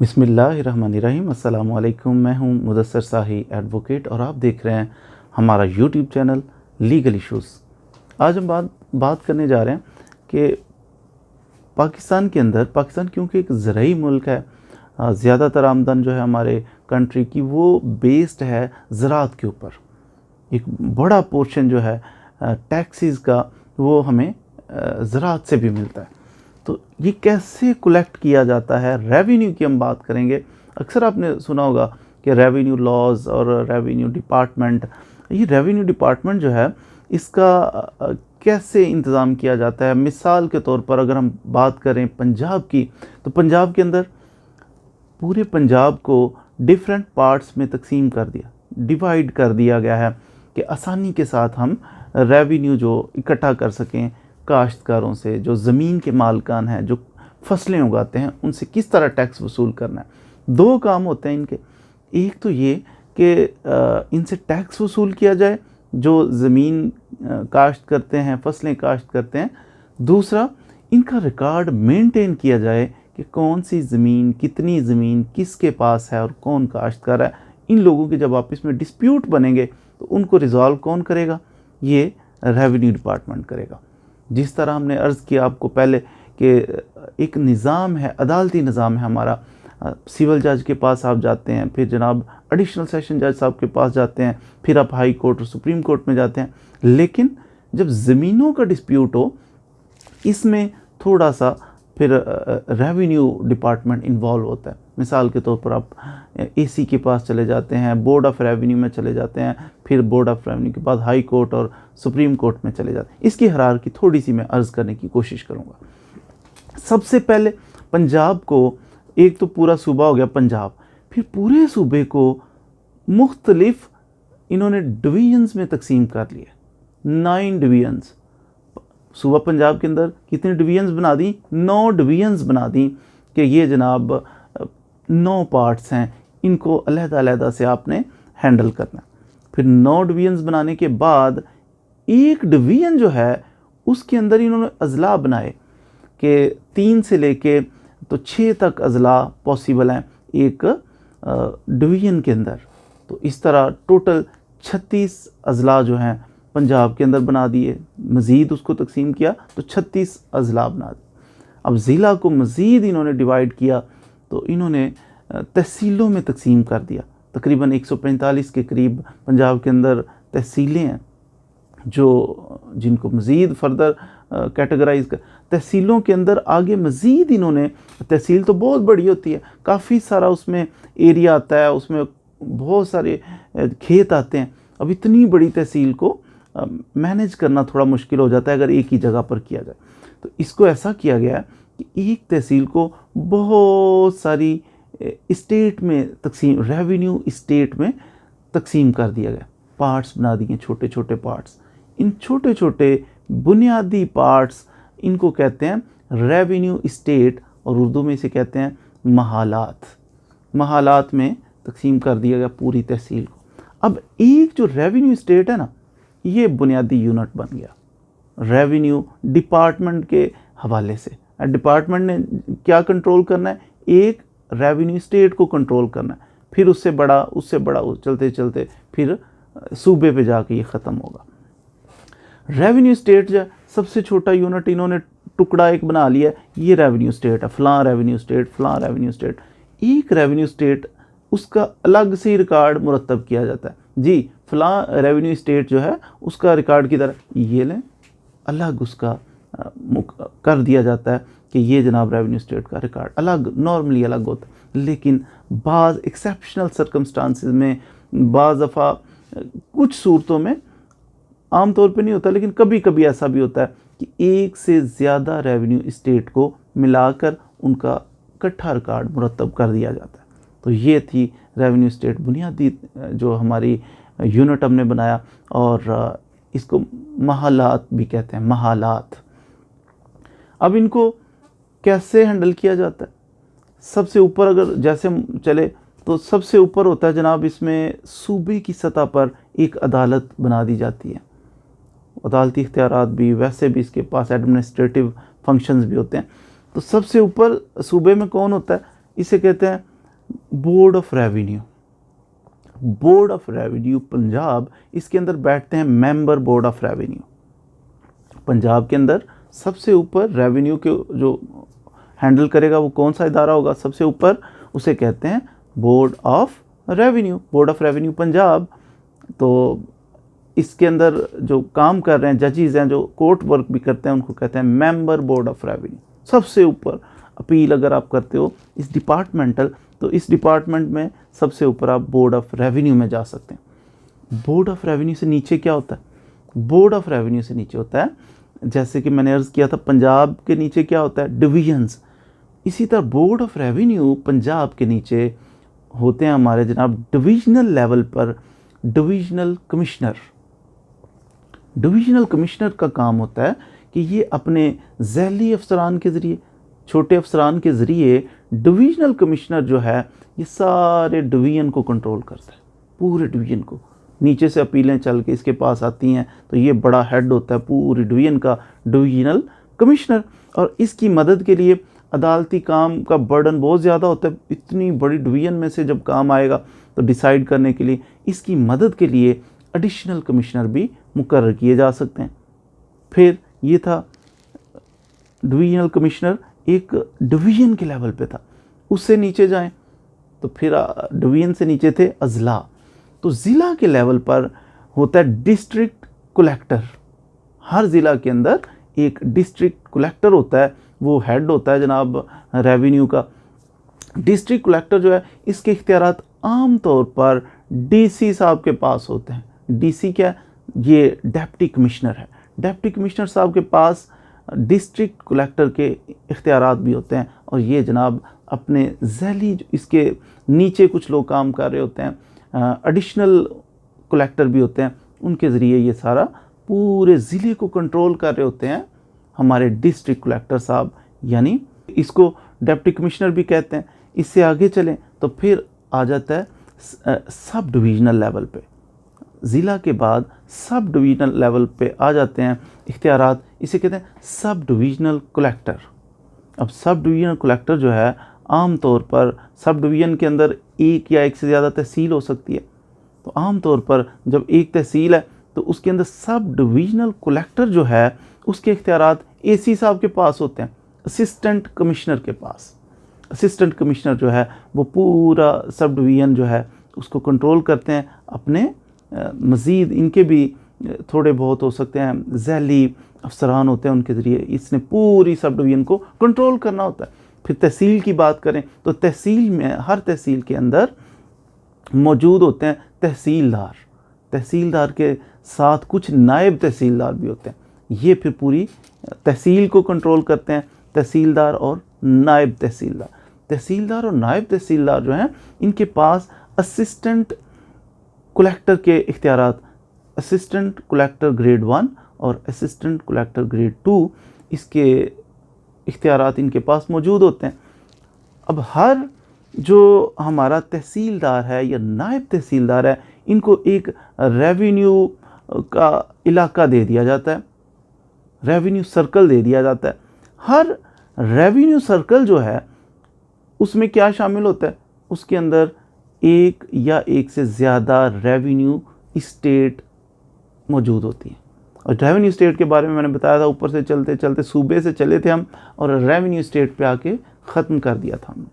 बिस्मिल्लाहिर्रहमानिर्रहीम। अस्सलामु अलैकुम। मैं हूं मुदस्सर साही एडवोकेट और आप देख रहे हैं हमारा यूट्यूब चैनल लीगल इश्यूज़। आज हम बात करने जा रहे हैं कि पाकिस्तान के अंदर, पाकिस्तान क्योंकि एक ज़रई मुल्क है, ज़्यादातर आमदन जो है हमारे कंट्री की वो बेस्ड है ज़राअत के ऊपर। एक बड़ा पोर्शन जो है टैक्सेस का वो हमें ज़राअत से भी मिलता है। तो ये कैसे कलेक्ट किया जाता है, रेवेन्यू की हम बात करेंगे। अक्सर आपने सुना होगा कि रेवेन्यू लॉज और रेवेन्यू डिपार्टमेंट, ये रेवेन्यू डिपार्टमेंट जो है इसका कैसे इंतज़ाम किया जाता है। मिसाल के तौर पर अगर हम बात करें पंजाब की, तो पंजाब के अंदर पूरे पंजाब को डिफरेंट पार्ट्स में तकसीम कर दिया, डिवाइड कर दिया गया है कि आसानी के साथ हम रेवेन्यू जो इकट्ठा कर सकें काश्तकारों से, जो ज़मीन के मालिकान हैं, जो फसलें उगाते हैं, उनसे किस तरह टैक्स वसूल करना है। दो काम होते हैं इनके। एक तो ये कि इनसे टैक्स वसूल किया जाए जो ज़मीन काश्त करते हैं, फसलें काश्त करते हैं। दूसरा, इनका रिकॉर्ड मेंटेन किया जाए कि कौन सी ज़मीन, कितनी ज़मीन किसके पास है और कौन काश्त कर रहा है। इन लोगों के जब आपस में डिस्प्यूट बनेंगे तो उनको रिज़ॉल्व कौन करेगा? ये रेवेन्यू डिपार्टमेंट करेगा। जिस तरह हमने अर्ज़ किया आपको पहले कि एक निज़ाम है, अदालती निज़ाम है हमारा। सिविल जज के पास आप जाते हैं, फिर जनाब एडिशनल सेशन जज साहब के पास जाते हैं, फिर आप हाई कोर्ट और सुप्रीम कोर्ट में जाते हैं। लेकिन जब ज़मीनों का डिस्प्यूट हो, इसमें थोड़ा सा फिर रेवेन्यू डिपार्टमेंट इन्वॉल्व होता है। मिसाल के तौर पर आप एसी के पास चले जाते हैं, बोर्ड ऑफ रेवेन्यू में चले जाते हैं, फिर बोर्ड ऑफ रेवेन्यू के बाद हाई कोर्ट और सुप्रीम कोर्ट में चले जाते हैं। इसकी हिरार्की थोड़ी सी मैं अर्ज़ करने की कोशिश करूँगा। सबसे पहले पंजाब को, एक तो पूरा सूबा हो गया पंजाब, फिर पूरे सूबे को मुख्तलिफ इन्होंने डिवीजन्स में तकसीम कर लिया। 9 डिवीजन्स सूबा पंजाब के अंदर कितनी डिवीजन्स बना दी? 9 डिवीजन्स बना दी कि ये जनाब 9 पार्ट्स हैं, इनको अलग-अलग से आपने हैंडल करना। फिर 9 डिवीजन्स बनाने के बाद एक डिवीजन जो है उसके अंदर इन्होंने अजला बनाए कि 3 से लेके तो 6 तक अजला पॉसिबल हैं एक डिवीजन के अंदर। तो इस तरह टोटल 36 अजला जो हैं पंजाब के अंदर बना दिए। मज़ीद उसको तकसीम किया तो 36 अजला बना दिए। अब ज़िला को मज़ीद इन्होंने डिवाइड किया तो इन्होंने तहसीलों में तकसीम कर दिया। तकरीबन 145 के करीब पंजाब के अंदर तहसीलें हैं जिनको मज़ीद फर्दर कैटेगराइज कर। तहसीलों के अंदर आगे मज़ीद इन्होंने, तहसील तो बहुत बड़ी होती है, काफ़ी सारा उसमें एरिया आता है, उसमें बहुत सारे खेत आते हैं। अब इतनी बड़ी तहसील को मैनेज करना थोड़ा मुश्किल हो जाता है अगर एक ही जगह पर किया जाए। तो इसको ऐसा किया गया है कि एक तहसील को बहुत सारी स्टेट में तकसीम, रेवेन्यू स्टेट में तकसीम कर दिया गया। पार्ट्स बना दिए, छोटे छोटे पार्ट्स। इन छोटे छोटे बुनियादी पार्ट्स, इनको कहते हैं रेवेन्यू स्टेट और उर्दू में इसे कहते हैं महालात। महालात में तकसीम कर दिया गया पूरी तहसील को। अब एक जो रेवेन्यू स्टेट है ना, ये बुनियादी यूनिट बन गया रेवेन्यू डिपार्टमेंट के हवाले से। डिपार्टमेंट ने क्या कंट्रोल करना है? एक रेवेन्यू स्टेट को कंट्रोल करना है, फिर उससे बड़ा चलते चलते फिर सूबे पे जाके ये ख़त्म होगा। रेवेन्यू स्टेट जो सबसे छोटा यूनिट इन्होंने टुकड़ा एक बना लिया, ये रेवेन्यू स्टेट है, फ़लाँ रेवेन्यू स्टेट, फ़लाँ रेवेन्यू स्टेट। एक रेवेन्यू स्टेट उसका अलग से रिकॉर्ड मुरतब किया जाता है। जी, फ़लाँ रेवेन्यू स्टेट जो है उसका रिकॉर्ड की तरह ये लें, अलग उसका कर दिया जाता है कि ये जनाब रेवेन्यू स्टेट का रिकॉर्ड अलग, नॉर्मली अलग होता है। लेकिन बाज़ एक्सेप्शनल सर्कमस्टांसेस में, बाज़ दफ़ा कुछ सूरतों में, आम तौर पे नहीं होता लेकिन कभी कभी ऐसा भी होता है कि एक से ज़्यादा रेवेन्यू स्टेट को मिलाकर उनका इकट्ठा रिकॉर्ड मुरतब कर दिया जाता है। तो ये थी रेवेन्यू स्टेट, बुनियादी जो हमारी यूनिट हमने बनाया, और इसको महालात भी कहते हैं, महालात। अब इनको कैसे हैंडल किया जाता है? सबसे ऊपर अगर जैसे चले तो सबसे ऊपर होता है जनाब, इसमें सूबे की सतह पर एक अदालत बना दी जाती है। अदालती इख्तियारात भी, वैसे भी इसके पास एडमिनिस्ट्रेटिव फंक्शंस भी होते हैं। तो सबसे ऊपर सूबे में कौन होता है? इसे कहते हैं board of revenue. Board of revenue Punjab, इसके अंदर बैठते हैं member board of revenue. Punjab के अंदर सबसे ऊपर रेवेन्यू के जो हैंडल करेगा वो कौन सा इदारा होगा, सबसे ऊपर, उसे कहते हैं board of revenue. Board of revenue Punjab. तो इसके अंदर जो काम कर रहे हैं जजेस हैं, जो कोर्ट वर्क भी करते हैं, उनको कहते हैं मेंबर बोर्ड ऑफ रेवेन्यू। सबसे ऊपर अपील अगर आप करते हो इस डिपार्टमेंटल, तो इस डिपार्टमेंट में सबसे ऊपर आप बोर्ड ऑफ रेवेन्यू में जा सकते हैं। बोर्ड ऑफ रेवेन्यू से नीचे क्या होता है? बोर्ड ऑफ रेवेन्यू से नीचे होता है, जैसे कि मैंने अर्ज़ किया था, पंजाब के नीचे क्या होता है? डिवीजन्स। इसी तरह बोर्ड ऑफ रेवेन्यू पंजाब के नीचे होते हैं हमारे जनाब डिविजनल लेवल पर डिविजनल कमिश्नर। डिविजनल कमिश्नर का काम होता है कि ये अपने ज़ैली अफसरान के ज़रिए, छोटे अफसरान के ज़रिए, डिविजनल कमिश्नर जो है ये सारे डिवीज़न को कंट्रोल करता है, पूरे डिवीज़न को। नीचे से अपीलें चल के इसके पास आती हैं, तो ये बड़ा हेड होता है पूरी डिवीज़न का, डिविजनल कमिश्नर। और इसकी मदद के लिए अदालती काम का बर्डन बहुत ज़्यादा होता है। इतनी बड़ी डिवीज़न में से जब काम आएगा तो डिसाइड करने के लिए इसकी मदद के लिए एडिशनल कमिश्नर भी मुकर्रर किए जा सकते हैं। फिर ये था डिवीजनल कमिश्नर, एक डिवीज़न के लेवल पे था। उससे नीचे जाएं तो फिर डिवीज़न से नीचे थे अजला। तो ज़िला के लेवल पर होता है डिस्ट्रिक्ट कलेक्टर। हर ज़िला के अंदर एक डिस्ट्रिक्ट कलेक्टर होता है, वो हेड होता है जनाब रेवेन्यू का। डिस्ट्रिक्ट कलेक्टर जो है इसके इख्तियारात आम तौर पर डीसी साहब के पास होते हैं। डीसी क्या है? ये डिप्टी कमिश्नर है। डिप्टी कमिश्नर साहब के पास डिस्ट्रिक्ट कलेक्टर के इख्तियारात भी होते हैं, और ये जनाब अपने ज़ैली, इसके नीचे कुछ लोग काम कर रहे होते हैं, एडिशनल कलेक्टर भी होते हैं, उनके ज़रिए ये सारा पूरे ज़िले को कंट्रोल कर रहे होते हैं हमारे डिस्ट्रिक्ट कलेक्टर साहब, यानी इसको डिप्टी कमिश्नर भी कहते हैं। इससे आगे चलें तो फिर आ जाता है सब डिविजनल लेवल पे। ज़िला के बाद सब डिविजनल लेवल पे आ जाते हैं इख्तियारात, इसे कहते हैं सब डिविजनल कलेक्टर। अब सब डिविजनल कलेक्टर जो है, आम तौर पर सब डिवीज़न के अंदर एक या एक से ज़्यादा तहसील हो सकती है। तो आम तौर पर जब एक तहसील है तो उसके अंदर सब डिविजनल कलेक्टर जो है उसके इख्तियारात एसी साहब के पास होते हैं, असिस्टेंट कमिश्नर के पास। असिस्टेंट कमिश्नर जो है वो पूरा सब डिवीज़न जो है उसको कंट्रोल करते हैं। अपने मज़ीद इनके भी थोड़े बहुत हो सकते हैं ज़ैली अफसरान होते हैं, उनके ज़रिए इसने पूरी सब डिवीज़न को कंट्रोल करना होता है। फिर तहसील की बात करें तो तहसील में, हर तहसील के अंदर मौजूद होते हैं तहसीलदार। तहसीलदार के साथ कुछ नायब तहसीलदार भी होते हैं। ये फिर पूरी तहसील को कंट्रोल करते हैं, तहसीलदार और नायब तहसीलदार। तहसीलदार और नायब तहसीलदार जो हैं इनके पास असिस्टेंट कलेक्टर के इख्तियारात, असिस्टेंट कलेक्टर ग्रेड 1 और असिस्टेंट कलेक्टर ग्रेड 2, इसके इख्तियारात इनके पास मौजूद होते हैं। अब हर जो हमारा तहसीलदार है या नायब तहसीलदार है, इनको एक रेवेन्यू का इलाका दे दिया जाता है, रेवेन्यू सर्कल दे दिया जाता है। हर रेवेन्यू सर्कल जो है उसमें क्या शामिल होता है? उसके अंदर एक या एक से ज़्यादा रेवेन्यू स्टेट मौजूद होती है। और रेवेन्यू स्टेट के बारे में मैंने बताया था, ऊपर से चलते चलते सूबे से चले थे हम और रेवेन्यू स्टेट पे आके ख़त्म कर दिया था हमने,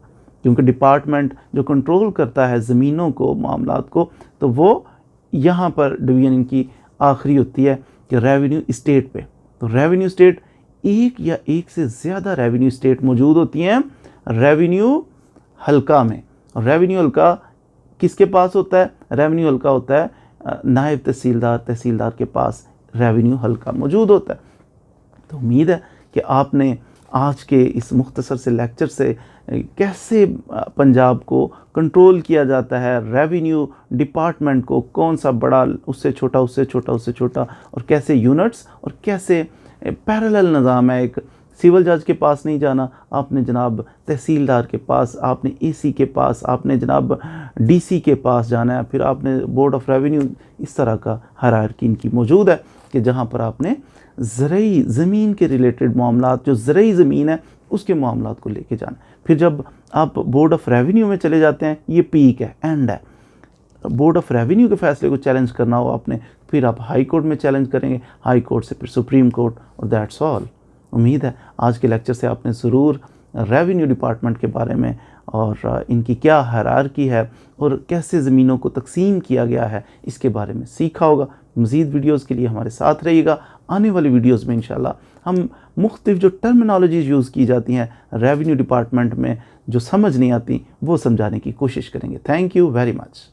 क्योंकि डिपार्टमेंट जो कंट्रोल करता है ज़मीनों को, मामलात को, तो वो यहाँ पर डिवीज़न इनकी आखिरी होती है कि रेवेन्यू स्टेट पे। तो रेवेन्यू स्टेट, एक या एक से ज़्यादा रेवेन्यू स्टेट मौजूद होती हैं रेवेन्यू हल्का में। और रेवेन्यू हल्का किसके पास होता है? रेवेन्यू हल्का होता है नायब तहसीलदार, तहसीलदार के पास रेवेन्यू हल्का मौजूद होता है। तो उम्मीद है कि आपने आज के इस मुख्तसर से लेक्चर से कैसे पंजाब को कंट्रोल किया जाता है, रेवेन्यू डिपार्टमेंट को कौन सा बड़ा, उससे छोटा, उससे छोटा, उससे छोटा, और कैसे यूनिट्स और कैसे पैरेलल निज़ाम है। एक सिविल जज के पास नहीं जाना, आपने जनाब तहसीलदार के पास, आपने एसी के पास, आपने जनाब डीसी के पास जाना है, फिर आपने बोर्ड ऑफ रेवेन्यू। इस तरह का हायरार्की इनकी मौजूद है कि जहाँ पर आपने ज़रई ज़मीन के रिलेटेड मामलात, जो ज़रई ज़मीन है उसके मामलात को लेके जाना। फिर जब आप बोर्ड ऑफ रेवेन्यू में चले जाते हैं, ये पीक है, एंड है। बोर्ड ऑफ रेवेन्यू के फैसले को चैलेंज करना हो आपने, फिर आप हाई कोर्ट में चैलेंज करेंगे, हाई कोर्ट से फिर सुप्रीम कोर्ट, और दैट्स ऑल। उम्मीद है आज के लेक्चर से आपने ज़रूर रेवेन्यू डिपार्टमेंट के बारे में और इनकी क्या हायरार्की है और कैसे ज़मीनों को तकसीम किया गया है इसके बारे में सीखा होगा। मज़ीद वीडियोज़ के लिए हमारे साथ रहिएगा। आने वाली वीडियोज़ में इंशाल्लाह हम मुख्तलिफ जो टर्मिनोलॉजीज़ यूज़ की जाती हैं रेवेन्यू डिपार्टमेंट में, जो समझ नहीं आती, वो समझाने की कोशिश करेंगे। Thank you very much.